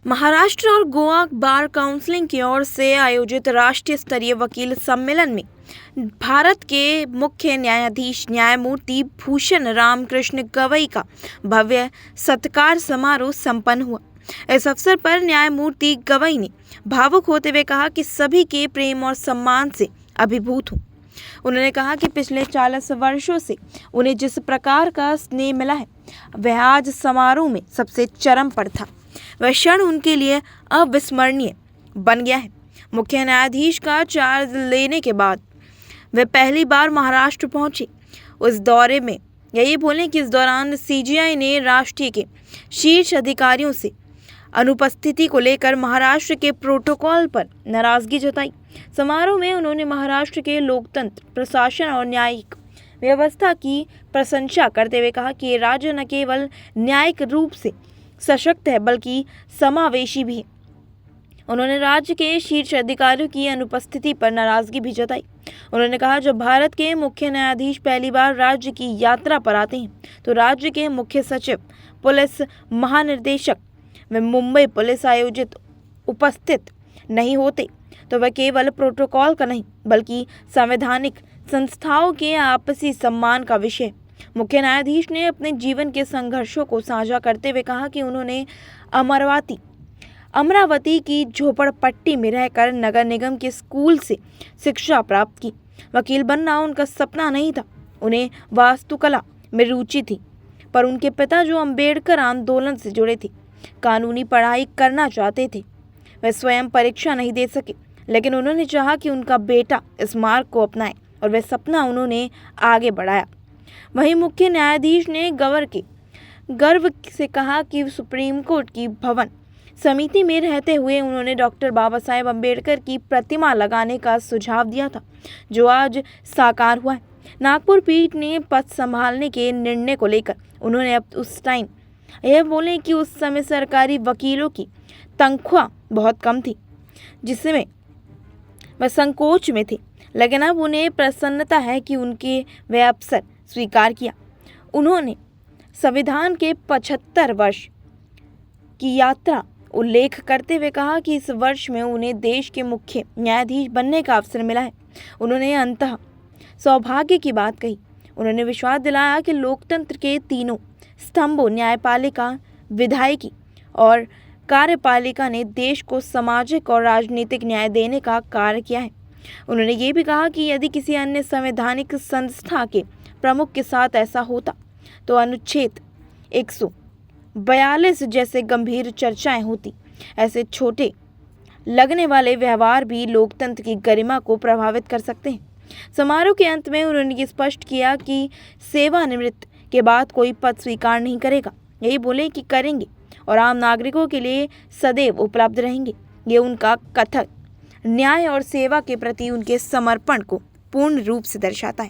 महाराष्ट्र और Goa bar council की ओर से आयोजित राष्ट्रीय स्तरीय वकील सम्मेलन में भारत के मुख्य न्यायाधीश न्यायमूर्ति भूषण रामकृष्ण गवई का भव्य सत्कार समारोह संपन्न हुआ। इस अवसर पर न्यायमूर्ति गवई ने भावुक होते हुए कहा कि सभी के प्रेम और सम्मान से अभिभूत हूँ। उन्होंने कहा कि पिछले 40 वर्षों से उन्हें जिस प्रकार का स्नेह मिला है वह आज समारोह में सबसे चरम पर था। वह क्षण उनके लिए अविस्मरणीय बन गया है। मुख्य न्यायाधीश का चार्ज लेने के बाद वे पहली बार महाराष्ट्र पहुंचे। उस दौरे में यही बोले कि इस दौरान सीजीआई ने राष्ट्रीय के शीर्ष अधिकारियों से अनुपस्थिति को लेकर महाराष्ट्र के प्रोटोकॉल पर नाराजगी जताई। समारोह में उन्होंने महाराष्ट्र के लोकतंत्र, प्रशासन और न्यायिक व्यवस्था की प्रशंसा करते हुए कहा कि ये राज्य न केवल न्यायिक रूप से सशक्त है बल्कि समावेशी भी है। उन्होंने राज्य के शीर्ष अधिकारियों की अनुपस्थिति पर नाराजगी भी जताई। उन्होंने कहा, जब भारत के मुख्य न्यायाधीश पहली बार राज्य की यात्रा पर आते हैं तो राज्य के मुख्य सचिव, पुलिस महानिदेशक व मुंबई पुलिस आयोजित उपस्थित नहीं होते तो वह केवल प्रोटोकॉल का नहीं बल्कि संवैधानिक संस्थाओं के आपसी सम्मान का विषय। मुख्य न्यायाधीश ने अपने जीवन के संघर्षों को साझा करते हुए कहा कि उन्होंने अमरावती की झोपड़पट्टी में रहकर नगर निगम के स्कूल से शिक्षा प्राप्त की। वकील बनना उनका सपना नहीं था। उन्हें वास्तुकला में रुचि थी, पर उनके पिता जो अंबेडकर आंदोलन से जुड़े थे, कानूनी पढ़ाई करना चाहते थे। वे स्वयं परीक्षा नहीं दे सके, लेकिन उन्होंने चाहा कि उनका बेटा इस मार्ग को अपनाए और वह सपना उन्होंने आगे बढ़ाया। वहीं मुख्य न्यायाधीश ने गर्व से कहा कि सुप्रीम कोर्ट की भवन समिति में रहते हुए उन्होंने डॉक्टर बाबा साहेब अंबेडकर की प्रतिमा लगाने का सुझाव दिया था, जो आज साकार हुआ है। नागपुर पीठ ने पद संभालने के निर्णय को लेकर उन्होंने अब उस टाइम यह बोले कि उस समय सरकारी वकीलों की तनख्वाह बहुत कम थी, जिसमें वह संकोच में थे, लेकिन अब उन्हें प्रसन्नता है कि उनके वह अवसर स्वीकार किया। उन्होंने संविधान के 75 वर्ष की यात्रा उल्लेख करते हुए कहा कि इस वर्ष में उन्हें देश के मुख्य न्यायाधीश बनने का अवसर मिला है। उन्होंने अंततः सौभाग्य की बात कही। उन्होंने विश्वास दिलाया कि लोकतंत्र के तीनों स्तंभों न्यायपालिका, विधायिकी और कार्यपालिका ने देश को सामाजिक और राजनीतिक न्याय देने का कार्य किया है। उन्होंने ये भी कहा कि यदि किसी अन्य संवैधानिक संस्था के प्रमुख के साथ ऐसा होता तो अनुच्छेद 142 जैसे गंभीर चर्चाएं होती। ऐसे छोटे लगने वाले व्यवहार भी लोकतंत्र की गरिमा को प्रभावित कर सकते हैं। समारोह के अंत में उन्होंने ये स्पष्ट किया कि सेवानिवृत्त के बाद कोई पद स्वीकार नहीं करेगा। यही बोले कि करेंगे और आम नागरिकों के लिए सदैव उपलब्ध रहेंगे। ये उनका कथन न्याय और सेवा के प्रति उनके समर्पण को पूर्ण रूप से दर्शाता है।